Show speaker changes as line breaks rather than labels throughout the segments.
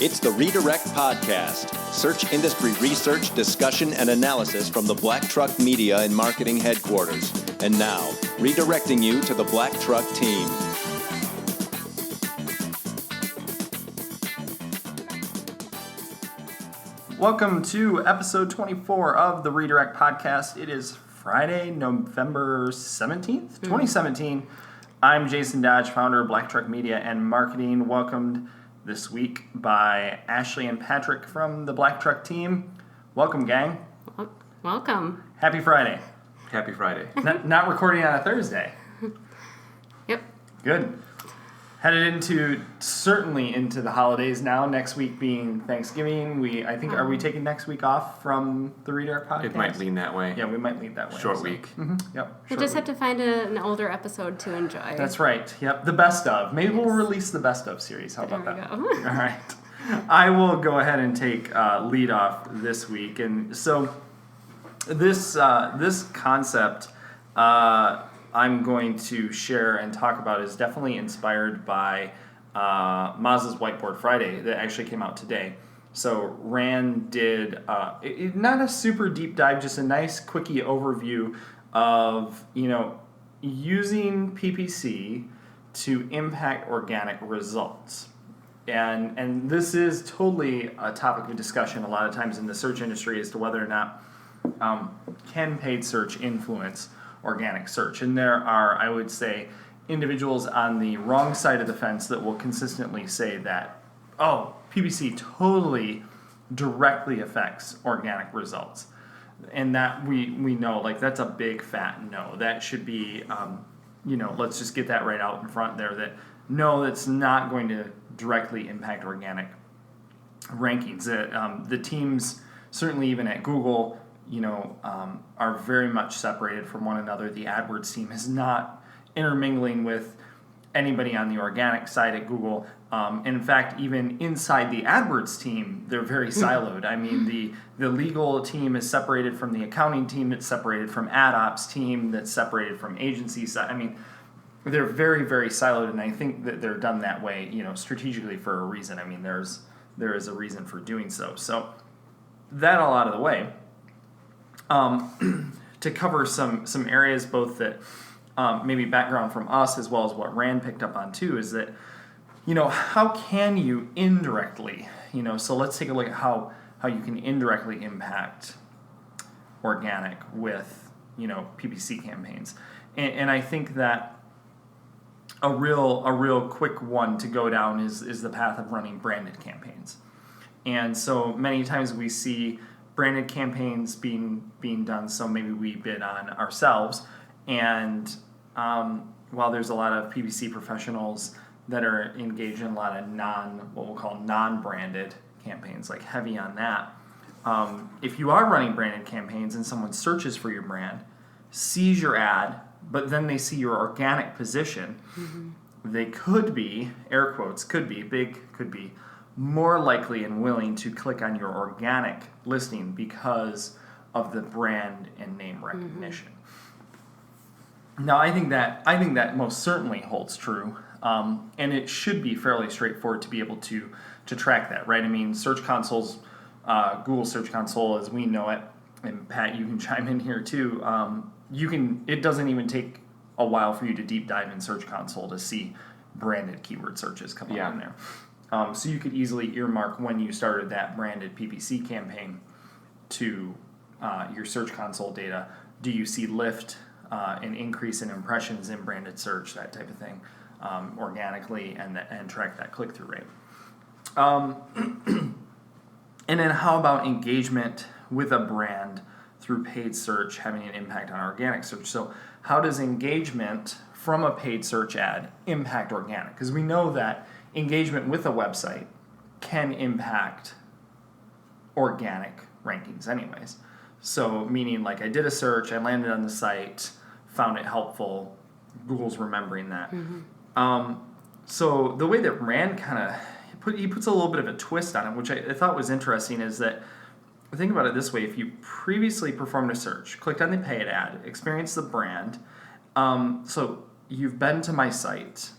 It's the Redirect Podcast, search industry research, discussion, and analysis from the Black Truck Media and Marketing Headquarters. And now, redirecting you to the Black Truck team.
Welcome to episode 24 of the Redirect Podcast. It is Friday, November 17th, 2017. I'm Jason Dodge, founder of Black Truck Media and Marketing, welcomed this week by Ashley and Patrick from the Black Truck team. Welcome, gang.
Welcome.
Happy Friday.
Happy Friday.
Not recording on a Thursday.
Yep.
Good. Headed certainly into the holidays now. Next week being Thanksgiving. Are we taking next week off from the Redirect Podcast?
It might lean that way.
Yeah, we might lean that way.
Short week.
Mm-hmm. Yep.
We'll just have to find an older episode to enjoy.
That's right. Yep. The best of. Maybe we'll release the best of series. How about that?
Go.
All right. I will go ahead and take lead off this week, and so this concept I'm going to share and talk about is definitely inspired by Maz's Whiteboard Friday that actually came out today. So Rand did not a super deep dive, just a nice quickie overview of using PPC to impact organic results. And this is totally a topic of discussion a lot of times in the search industry as to whether or not can paid search influence organic search. And there are, I would say, individuals on the wrong side of the fence that will consistently say that, PPC totally directly affects organic results. And that we know, like, that's a big fat no. That should be, let's just get that right out in front there, that no, that's not going to directly impact organic rankings. The teams, certainly even at Google, are very much separated from one another. The AdWords team is not intermingling with anybody on the organic side at Google. And in fact, even inside the AdWords team, they're very siloed. I mean, the legal team is separated from the accounting team, that's separated from ad ops team, that's separated from agency side. I mean, they're very, very siloed, and I think that they're done that way, strategically for a reason. I mean, there is a reason for doing so. So that all out of the way. To cover some areas both that maybe background from us as well as what Rand picked up on too, is that, how can you indirectly, so let's take a look at how you can indirectly impact organic with, PPC campaigns. And I think that a real quick one to go down is the path of running branded campaigns. And so many times we see branded campaigns being done, so maybe we bid on ourselves, and while there's a lot of PPC professionals that are engaged in a lot of what we'll call non-branded campaigns, like heavy on that, if you are running branded campaigns and someone searches for your brand, sees your ad, but then they see your organic position, they could be, air quotes, could be more likely and willing to click on your organic listing because of the brand and name recognition. Now, I think that most certainly holds true, and it should be fairly straightforward to be able to track that, right? I mean, Search Console's Google Search Console as we know it, and Pat, you can chime in here too. It doesn't even take a while for you to deep dive in Search Console to see branded keyword searches come up in there. So you could easily earmark when you started that branded PPC campaign to your Search Console data. Do you see lift, an increase in impressions in branded search, that type of thing, organically, and track that click-through rate. And then how about engagement with a brand through paid search having an impact on organic search? So how does engagement from a paid search ad impact organic? Because we know that engagement with a website can impact organic rankings anyways. So meaning, like, I did a search, I landed on the site, found it helpful, Google's remembering that. So the way that Rand he puts a little bit of a twist on it, which I thought was interesting, is that, think about it this way: if you previously performed a search, clicked on the paid ad, experienced the brand, so you've been to my site,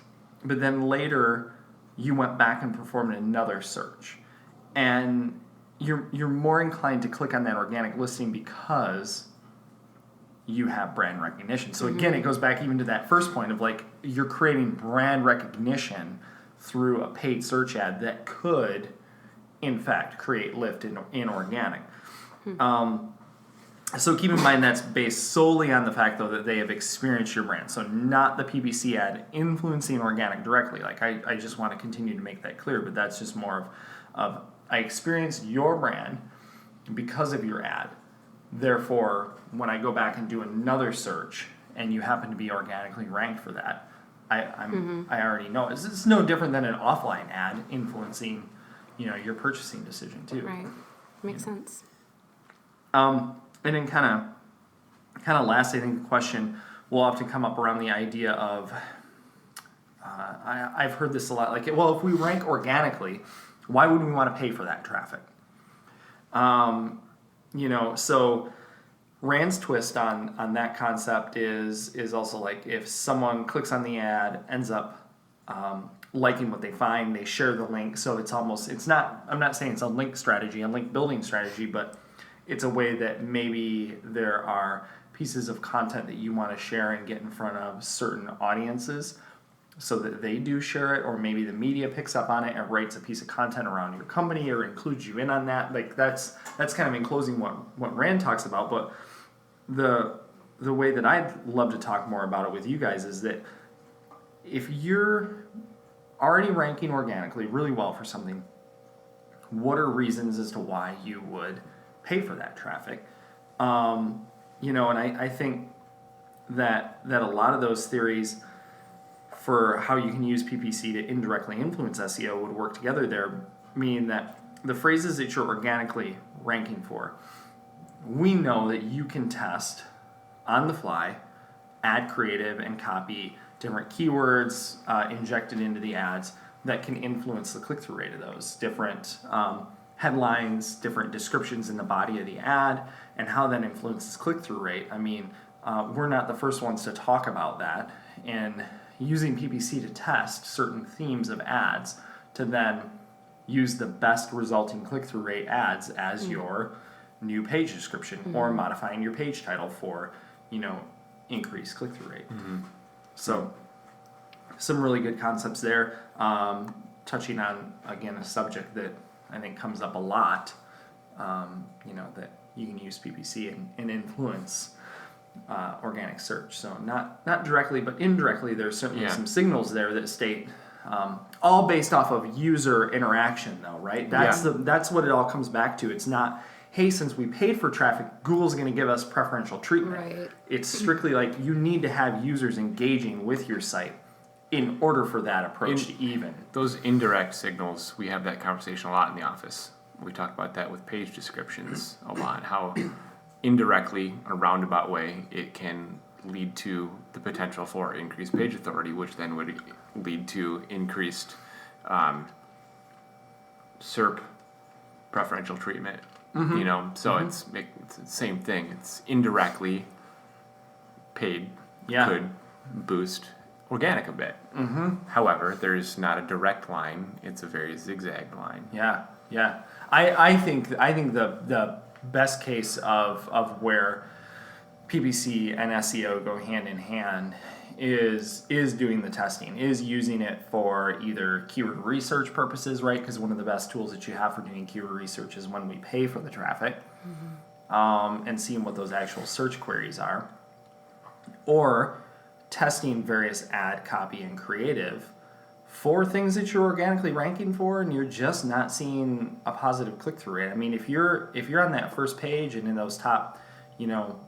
but then later you went back and performed another search. and you're more inclined to click on that organic listing because you have brand recognition. So again, it goes back even to that first point of like you're creating brand recognition through a paid search ad that could, in fact, create lift in organic. So keep in mind that's based solely on the fact, though, that they have experienced your brand. So not the PPC ad influencing organic directly. Like I just want to continue to make that clear, but that's just more of I experienced your brand because of your ad. Therefore, when I go back and do another search and you happen to be organically ranked for that, I already know. It's no different than an offline ad influencing, your purchasing decision too.
Right. Makes sense.
And then kind of last, I think the question will often come up around the idea of, I've heard this a lot, like, well, if we rank organically, why would we want to pay for that traffic? So Rand's twist on that concept is also like if someone clicks on the ad, ends up liking what they find, they share the link. So I'm not saying it's a link strategy, a link building strategy, but it's a way that maybe there are pieces of content that you want to share and get in front of certain audiences so that they do share it, or maybe the media picks up on it and writes a piece of content around your company or includes you in on that. Like that's kind of in closing what Rand talks about. But the way that I'd love to talk more about it with you guys is that if you're already ranking organically really well for something, what are reasons as to why you would pay for that traffic? And I think that a lot of those theories for how you can use PPC to indirectly influence SEO would work together there, meaning that the phrases that you're organically ranking for, we know that you can test on the fly, add creative and copy different keywords injected into the ads that can influence the click-through rate of those different headlines, different descriptions in the body of the ad, and how that influences click-through rate. I mean, we're not the first ones to talk about that, and using PPC to test certain themes of ads to then use the best resulting click-through rate ads as your new page description, or modifying your page title for, increased click-through rate. So some really good concepts there, touching on, again, a subject that I think comes up a lot, that you can use PPC and influence organic search. So not directly, but indirectly, there's certainly some signals there that state, all based off of user interaction, though, right? That's what it all comes back to. It's not, hey, since we paid for traffic, Google's going to give us preferential treatment.
Right.
It's strictly like you need to have users engaging with your site in order for that approach to even.
Those indirect signals, we have that conversation a lot in the office. We talk about that with page descriptions a lot, how indirectly, in a roundabout way, it can lead to the potential for increased page authority, which then would lead to increased SERP preferential treatment. So it's the same thing. It's indirectly paid could boost organic a bit. However, there's not a direct line. It's a very zigzag line.
Yeah. I think the best case of where PPC and SEO go hand in hand is doing the testing, is using it for either keyword research purposes, right? Because one of the best tools that you have for doing keyword research is when we pay for the traffic, and seeing what those actual search queries are, or testing various ad copy and creative for things that you're organically ranking for and you're just not seeing a positive click-through rate. I mean, if you're on that first page and in those top, 4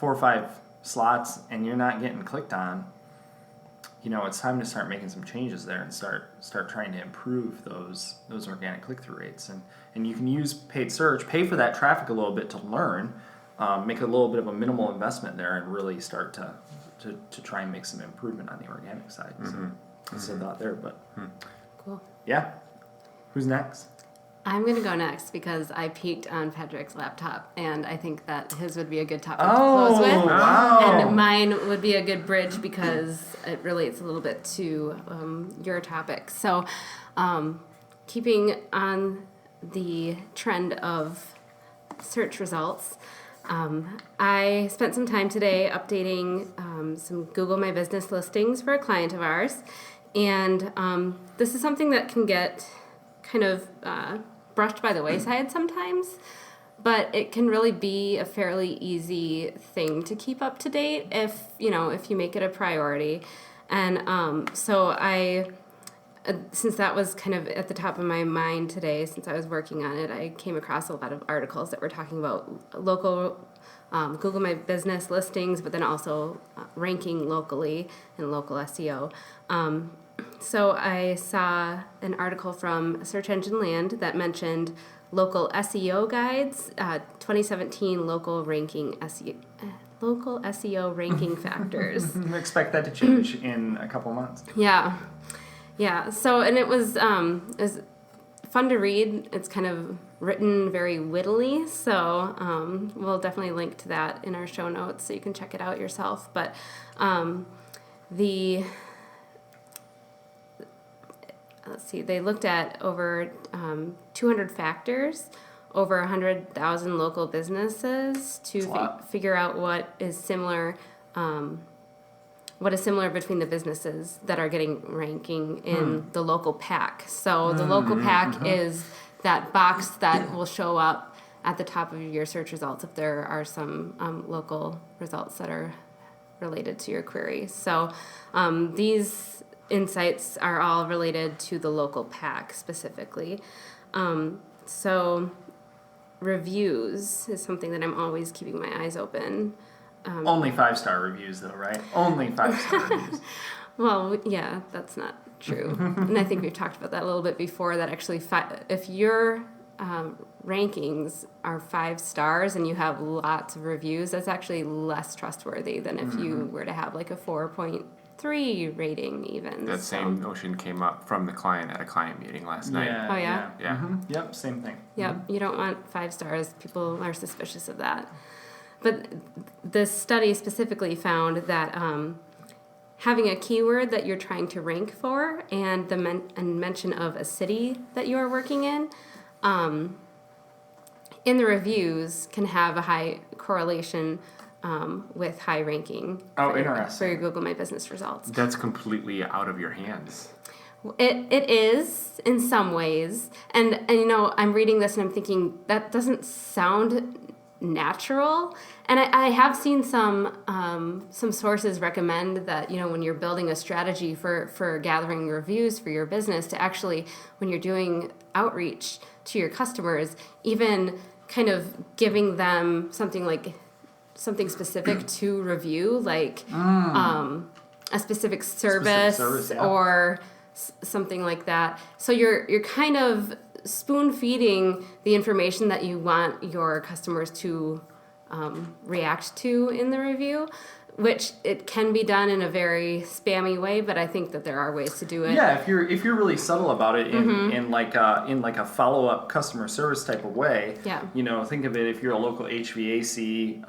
or 5 slots and you're not getting clicked on, it's time to start making some changes there and start trying to improve those organic click-through rates. And you can use paid search, pay for that traffic a little bit to learn, make a little bit of a minimal investment there and really start to try and make some improvement on the organic side. So that's a thought there, but
Cool.
Yeah. Who's next?
I'm going to go next because I peeked on Patrick's laptop, and I think that his would be a good topic to close with.
Wow.
And mine would be a good bridge because it relates a little bit to your topic. So keeping on the trend of search results, I spent some time today updating some Google My Business listings for a client of ours. And this is something that can get kind of brushed by the wayside sometimes, but it can really be a fairly easy thing to keep up to date if you make it a priority. And so since that was kind of at the top of my mind today, since I was working on it, I came across a lot of articles that were talking about local Google My Business listings, but then also ranking locally and local SEO. So I saw an article from Search Engine Land that mentioned local SEO guides, 2017 local SEO ranking factors.
Expect that to change in a couple months.
Yeah. So, and it was fun to read. It's kind of written very wittily, so we'll definitely link to that in our show notes so you can check it out yourself. But let's see, they looked at over 200 factors, over 100,000 local businesses to figure out what is similar between the businesses that are getting ranking in the local pack. So the local pack is that box that will show up at the top of your search results if there are some local results that are related to your query. So these insights are all related to the local pack specifically. So reviews is something that I'm always keeping my eyes open.
Only 5-star reviews, though, right? Only 5-star reviews.
Well, yeah, that's not true. And I think we've talked about that a little bit before, that actually if your rankings are 5 stars and you have lots of reviews, that's actually less trustworthy than if you were to have like a 4.3 rating even.
That same notion came up from the client at a client meeting last night.
Oh, yeah?
Yeah.
Mm-hmm. Yep, same thing.
Yep, you don't want 5 stars. People are suspicious of that. But this study specifically found that having a keyword that you're trying to rank for and the mention of a city that you are working in the reviews can have a high correlation with high ranking for your Google My Business results.
That's completely out of your hands.
It is in some ways. And I'm reading this and I'm thinking, that doesn't sound natural. And I have seen some sources recommend that, when you're building a strategy for gathering reviews for your business, to actually, when you're doing outreach to your customers, even kind of giving them something specific to review, like a specific service, or something like that. So you're kind of spoon feeding the information that you want your customers to react to in the review, which it can be done in a very spammy way, but I think that there are ways to do it.
Yeah, if you're really subtle about it in like a follow-up customer service type of way.
Yeah.
Think of it, if you're a local HVAC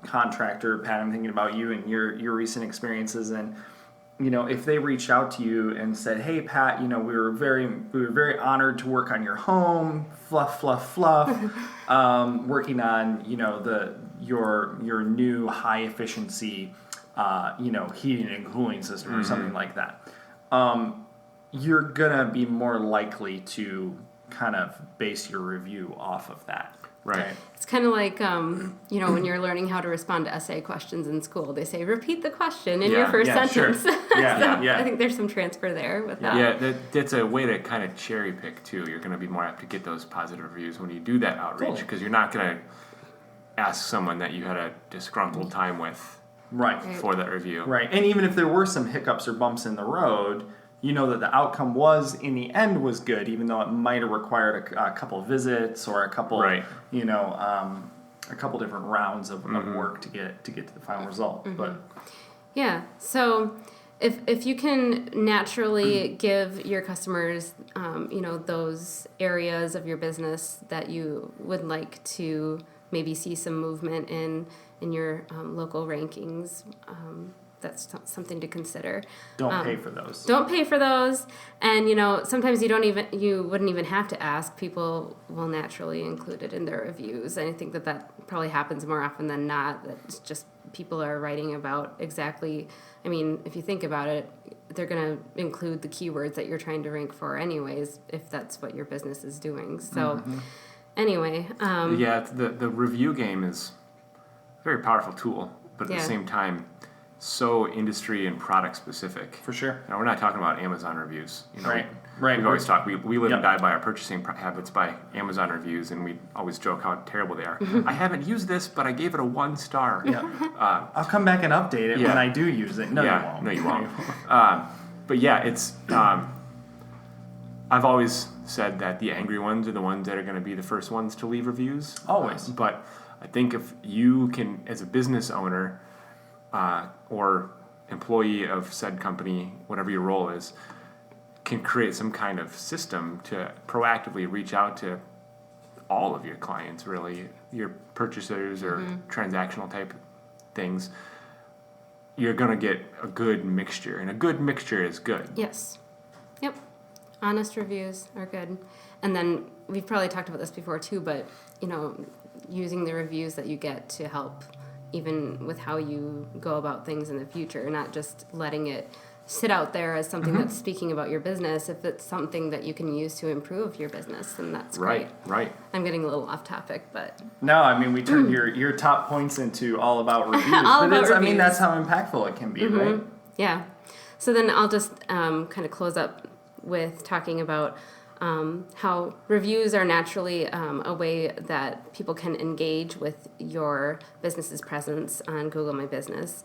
contractor, Pat, I'm thinking about you and your recent experiences, and if they reached out to you and said, "Hey, Pat, we were very honored to work on your home, fluff, working on your new high efficiency heating and cooling system or something like that," you're gonna be more likely to kind of base your review off of that. Right.
It's kind of like, when you're learning how to respond to essay questions in school, they say, repeat the question in your first sentence.
Sure. Yeah.
I think there's some transfer there with that.
Yeah, that's a way to kind of cherry pick, too. You're going to be more apt to get those positive reviews when you do that outreach, because you're not going to ask someone that you had a disgruntled time with for that review.
Right. And even if there were some hiccups or bumps in the road, that the outcome was, in the end, was good, even though it might have required a couple of visits or a couple, a couple different rounds of work to get to the final result. But
yeah, so if you can naturally give your customers, those areas of your business that you would like to maybe see some movement in your local rankings, that's something to consider.
Don't pay for those.
Don't pay for those. And, sometimes you wouldn't even have to ask. People will naturally include it in their reviews. And I think that probably happens more often than not. That it's just people are writing about exactly, if you think about it, they're going to include the keywords that you're trying to rank for anyways, if that's what your business is doing. So anyway.
The review game is a very powerful tool, but at the same time, so industry and product specific.
For sure.
Now, we're not talking about Amazon reviews.
Right.
We always talk. We live and die by our purchasing habits by Amazon reviews, and we always joke how terrible they are. I haven't used this, but I gave it a 1 star.
I'll come back and update it when I do use it. No, you won't.
No, you won't. But yeah, it's. I've always said that the angry ones are the ones that are going to be the first ones to leave reviews.
Always.
But I think if you can, as a business owner or employee of said company, whatever your role is, can create some kind of system to proactively reach out to all of your clients, really, your purchasers or transactional type things, you're going to get a good mixture. And a good mixture is good.
Yes. Yep. Honest reviews are good. And then we've probably talked about this before too, but, using the reviews that you get to help even with how you go about things in the future, not just letting it sit out there as something that's speaking about your business. If it's something that you can use to improve your business, then that's great.
Right.
I'm getting a little off topic, but
no, we turned your top points into all about reviews.
Reviews.
That's how impactful it can be, right?
Yeah. So then I'll just kind of close up with talking about how reviews are naturally a way that people can engage with your business's presence on Google My Business.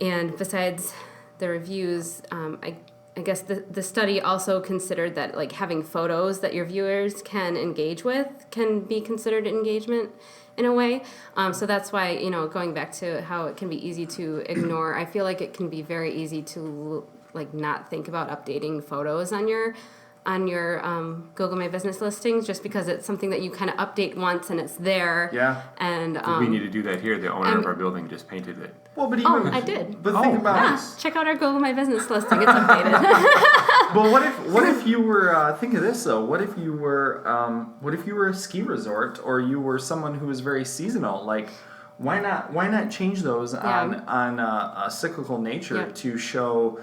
And besides the reviews, I guess the study also considered that like having photos that your viewers can engage with can be considered engagement in a way. So that's why, going back to how it can be easy to ignore, I feel like it can be very easy to not think about updating photos on your Google My Business listings, just because it's something that you kind of update once and it's there.
Yeah.
And
we need to do that here. The owner of our building just painted it.
Well, but even
I did.
But think about
check out our Google My Business listing. It's updated.
But what if you were think of this though? What if you were a ski resort, or you were someone who was very seasonal? Like, why not change those on a cyclical nature to show,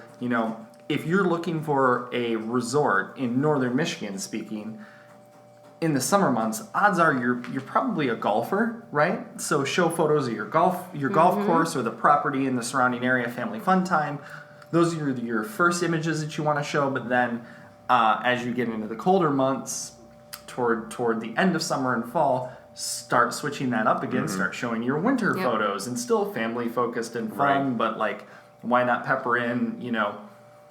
if you're looking for a resort in northern Michigan, speaking, in the summer months, odds are you're probably a golfer, right? So show photos of your golf course or the property in the surrounding area, family fun time. Those are your first images that you want to show. But then, as you get into the colder months, toward the end of summer and fall, start switching that up again. Start showing your winter photos, and still family focused and fun. But why not pepper in,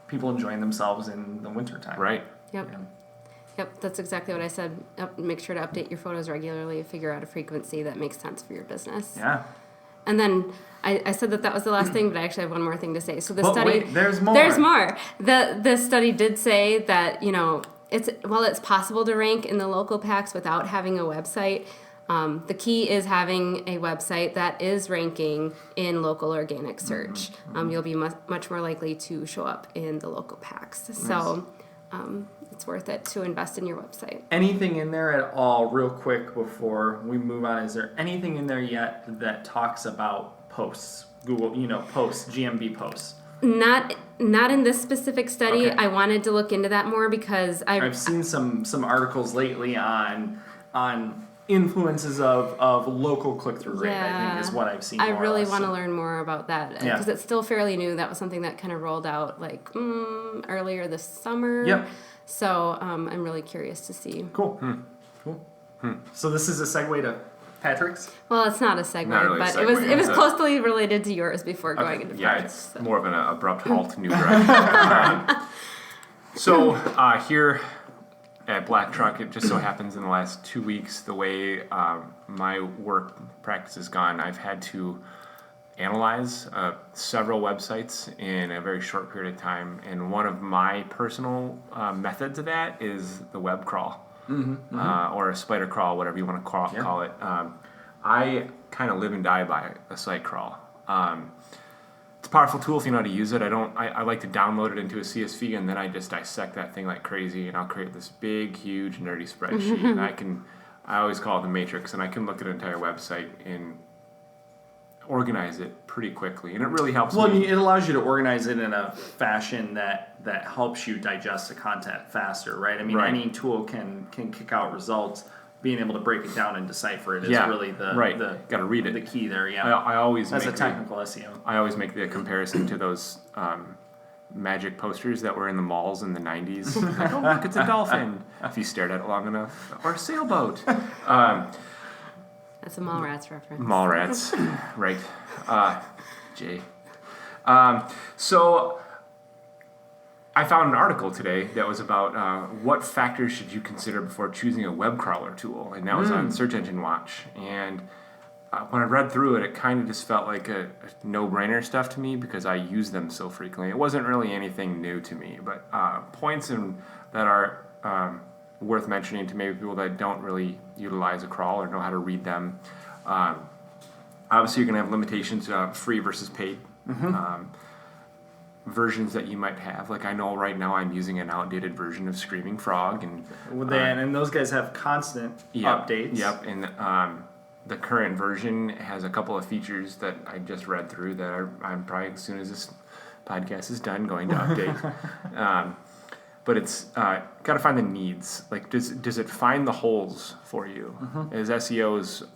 people enjoying themselves in the wintertime?
Right.
Yep.
Yeah.
Yep, that's exactly what I said. Make sure to update your photos regularly. Figure out a frequency that makes sense for your business.
Yeah.
And then I said that was the last thing, but I actually have one more thing to say. So the study,
wait, there's more.
There's more. The study did say that it's possible to rank in the local packs without having a website. The key is having a website that is ranking in local organic search. You'll be much more likely to show up in the local packs. Nice. So it's worth it to invest in your website.
Anything in there at all, real quick before we move on, is there anything in there yet that talks about posts? Google, posts, GMB posts?
Not in this specific study.
Okay.
I wanted to look into that more because I've
seen some articles lately on influences of local click-through rate, I think is what I've seen.
I really want to learn more about that because it's still fairly new. That was something that kind of rolled out earlier this summer.
Yep.
So I'm really curious to see.
Cool. Cool. So this is a segue to Patrick's?
Well, it's not a segue,
not really
but
a segue.
it was closely related to yours before going into Patrick's.
It's more of an abrupt halt to new direction. So here at Black Truck, it just so happens in the last 2 weeks, the way my work practice has gone, I've had to analyze several websites in a very short period of time, and one of my personal methods of that is the web crawl, or a spider crawl, whatever you want to call it. I kind of live and die by a site crawl. It's a powerful tool if you know how to use it. I like to download it into a CSV, and then I just dissect that thing like crazy, and I'll create this big, huge, nerdy spreadsheet. And I always call it the matrix, and I can look at an entire website and organize it pretty quickly, and it really helps me.
Well, it allows you to organize it in a fashion that helps you digest the content faster, right? I mean, any tool can kick out results. Being able to break it down and decipher it is really
Got to read it.
The key there. Yeah,
I always
as a technical SEO.
I always make the comparison to those magic posters that were in the malls in the 90s. Like, oh look, it's a dolphin. If you stared at it long enough, or a sailboat.
That's a Mallrats reference.
Mallrats, right? Jay. So I found an article today that was about what factors should you consider before choosing a web crawler tool, and that was on Search Engine Watch. And when I read through it, it kind of just felt like a no-brainer stuff to me because I use them so frequently. It wasn't really anything new to me, but points that are worth mentioning to maybe people that don't really utilize a crawl or know how to read them. Obviously, you're going to have limitations, free versus paid. Versions that you might have. Like I know right now I'm using an outdated version of Screaming Frog, and
and those guys have constant updates.
Yep, and the current version has a couple of features that I just read through that I'm probably, as soon as this podcast is done, going to update. But it's got to find the needs. Like, does it find the holes for you? As SEOs,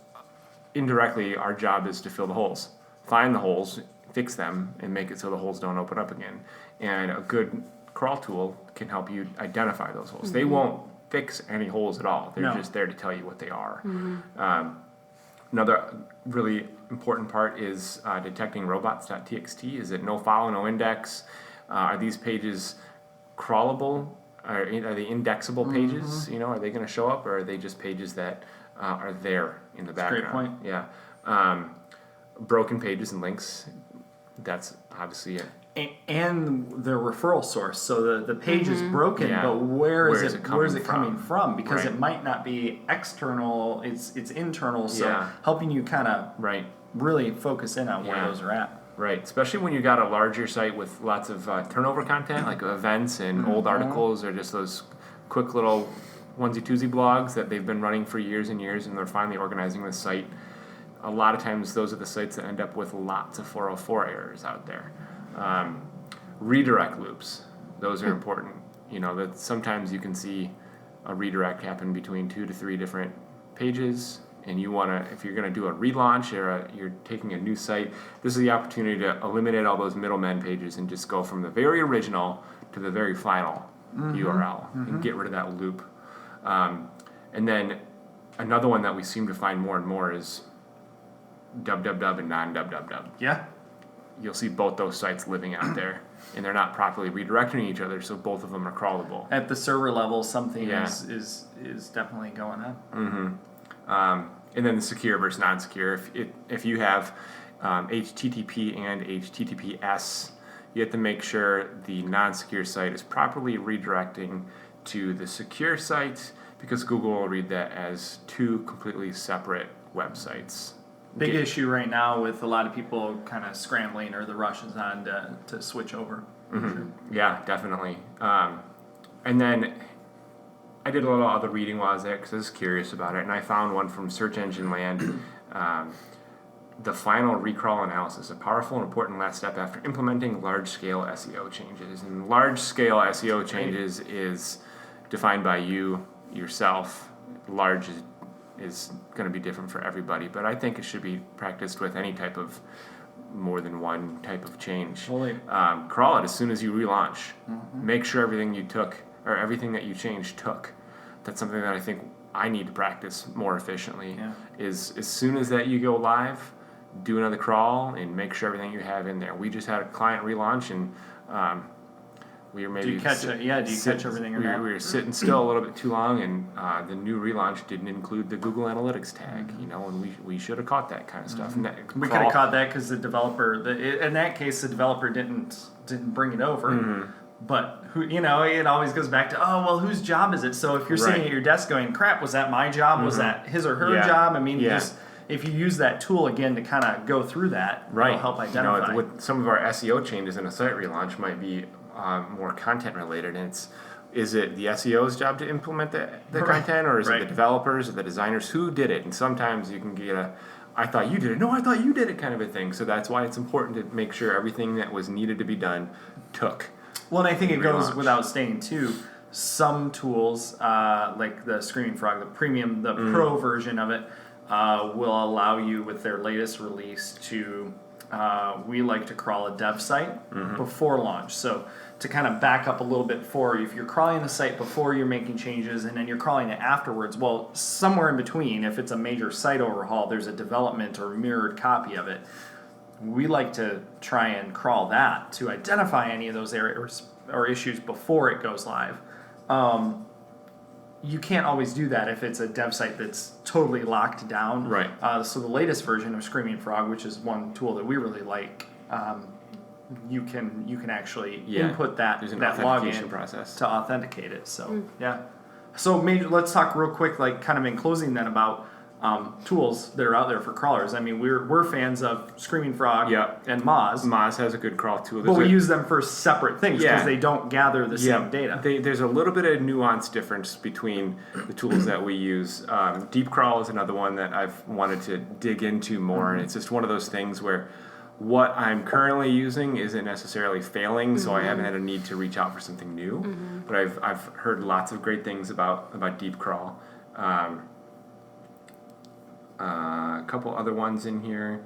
indirectly, our job is to fill the holes, find the holes, fix them, and make it so the holes don't open up again. And a good crawl tool can help you identify those holes. They won't fix any holes at all. They're just there to tell you what they are. Another really important part is detecting robots.txt. Is it no follow, no index? Are these pages crawlable? Are they indexable pages? Are they going to show up, or are they just pages that are there in the background?
Great point.
Yeah. Broken pages and links. That's obviously it.
And the referral source. So the page is broken, but where is it coming from? Because it might not be external, it's internal. So helping you kind of really focus in on where those are at.
Right, especially when you got a larger site with lots of turnover content, like events and old articles, or just those quick little onesie-twosie blogs that they've been running for years and years, and they're finally organizing the site. A lot of times those are the sites that end up with lots of 404 errors out there. Redirect loops, those are important. That sometimes you can see a redirect happen between 2 to 3 different pages, and you want to, if you're going to do a relaunch or you're taking a new site, this is the opportunity to eliminate all those middlemen pages and just go from the very original to the very final URL and get rid of that loop. And then another one that we seem to find more and more is www and non-www.
Yeah.
You'll see both those sites living out there, and they're not properly redirecting each other, so both of them are crawlable.
At the server level, something is definitely going on.
And then the secure versus non-secure. If you have HTTP and HTTPS, you have to make sure the non-secure site is properly redirecting to the secure site, because Google will read that as 2 completely separate websites.
Big issue right now with a lot of people kind of scrambling, or the rush is on to switch over. Sure.
Yeah, definitely. And then I did a little other reading while I was there because I was curious about it, and I found one from Search Engine Land. The final recrawl analysis, a powerful and important last step after implementing large-scale SEO changes. And large-scale SEO changes is defined by you, yourself. Large is going to be different for everybody, but I think it should be practiced with any type of more than one type of change. Crawl it as soon as you relaunch. Make sure everything you took, or everything that you changed took. That's something that I think I need to practice more efficiently. Is as soon as that you go live, do another crawl and make sure everything you have in there. We just had a client relaunch, and we were maybe
do you catch everything or not?
We were sitting still a little bit too long, and the new relaunch didn't include the Google Analytics tag, and we should have caught that kind of stuff. And
we could have caught that because the developer, in that case, the developer didn't bring it over. But it always goes back to, whose job is it? So if you're sitting at your desk going, crap, was that my job? Was that his or her job? I mean, if you use that tool again to kind of go through that, it'll help identify.
With some of our SEO changes in a site relaunch might be more content related, and is it the SEO's job to implement the content, or is it the developers or the designers who did it? And sometimes you can get I thought you did it. No, I thought you did it kind of a thing. So that's why it's important to make sure everything that was needed to be done took.
Well, and I think it goes without saying, too, some tools, like the Screaming Frog, the premium, the pro version of it, will allow you with their latest release to, we like to crawl a dev site before launch. So to kind of back up a little bit if you're crawling the site before you're making changes and then you're crawling it afterwards, well, somewhere in between, if it's a major site overhaul, there's a development or mirrored copy of it. We like to try and crawl that to identify any of those errors or issues before it goes live. You can't always do that if it's a dev site that's totally locked down.
Right.
So the latest version of Screaming Frog, which is one tool that we really like, you can actually input that login
process
to authenticate it. So So let's talk real quick, like kind of in closing then about tools that are out there for crawlers. I mean, we're fans of Screaming Frog and Moz.
Moz has a good crawl tool.
But we use them for separate things because they don't gather the same data.
There's a little bit of nuance difference between the tools that we use. Deep Crawl is another one that I've wanted to dig into more, and it's just one of those things where what I'm currently using isn't necessarily failing, so I haven't had a need to reach out for something new. But I've heard lots of great things about Deep Crawl. A couple other ones in here.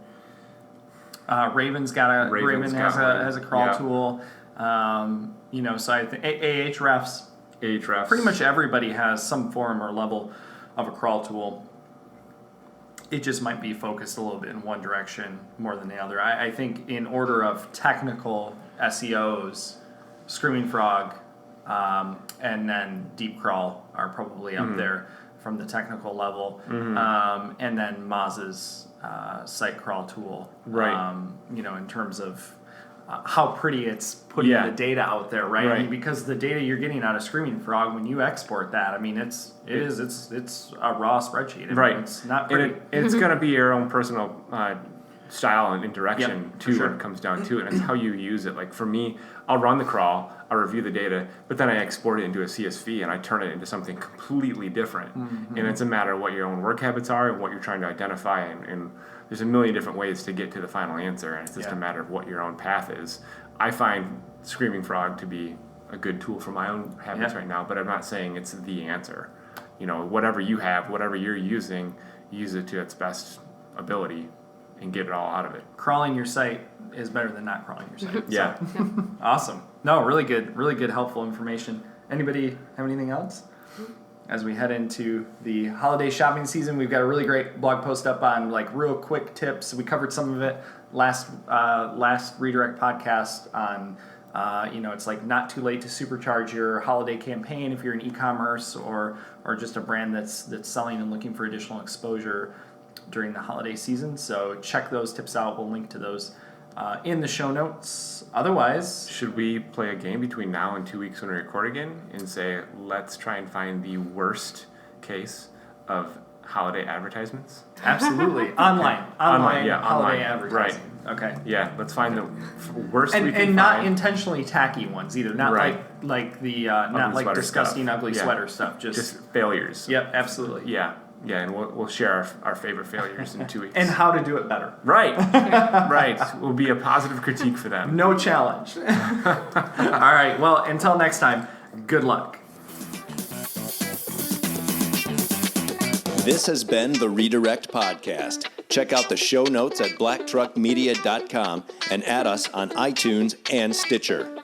Raven has a crawl tool. So I think Ahrefs. Pretty much everybody has some form or level of a crawl tool. It just might be focused a little bit in one direction more than the other. I think in order of technical SEOs, Screaming Frog and then Deep Crawl are probably up there from the technical level. And then Moz's site crawl tool. In terms of how pretty it's putting the data out there, right? I mean, because the data you're getting out of Screaming Frog, when you export that, I mean, it's a raw spreadsheet. I mean, it's not pretty.
It's going to be your own personal style and direction too when it comes down to it. And it's how you use it. Like for me, I'll run the crawl, I'll review the data, but then I export it into a CSV and I turn it into something completely different. And it's a matter of what your own work habits are and what you're trying to identify, and there's a million different ways to get to the final answer, and it's just a matter of what your own path is. I find Screaming Frog to be a good tool for my own habits right now, but I'm not saying it's the answer. Whatever you have, whatever you're using, use it to its best ability and get it all out of it.
Crawling your site is better than not crawling your site. Awesome. No, really good, helpful information. Anybody have anything else? As we head into the holiday shopping season, we've got a really great blog post up on like real quick tips. We covered some of it last Redirect podcast on, it's like not too late to supercharge your holiday campaign if you're in e-commerce or just a brand that's selling and looking for additional exposure during the holiday season. So check those tips out. We'll link to those in the show notes. Otherwise,
should we play a game between now and 2 weeks when we record again and say, let's try and find the worst case of holiday advertisements?
Absolutely. Online holiday advertising.
Right.
Okay.
Yeah, let's find the worst we can find.
And not intentionally tacky ones either. Not like the not like disgusting
stuff.
Ugly sweater stuff. Just
failures.
Yep, absolutely.
Yeah, and we'll share our favorite failures in 2 weeks.
And how to do it better.
Right. Will be a positive critique for them.
No challenge. All right. Well, until next time, good luck.
This has been the Redirect Podcast. Check out the show notes at blacktruckmedia.com and add us on iTunes and Stitcher.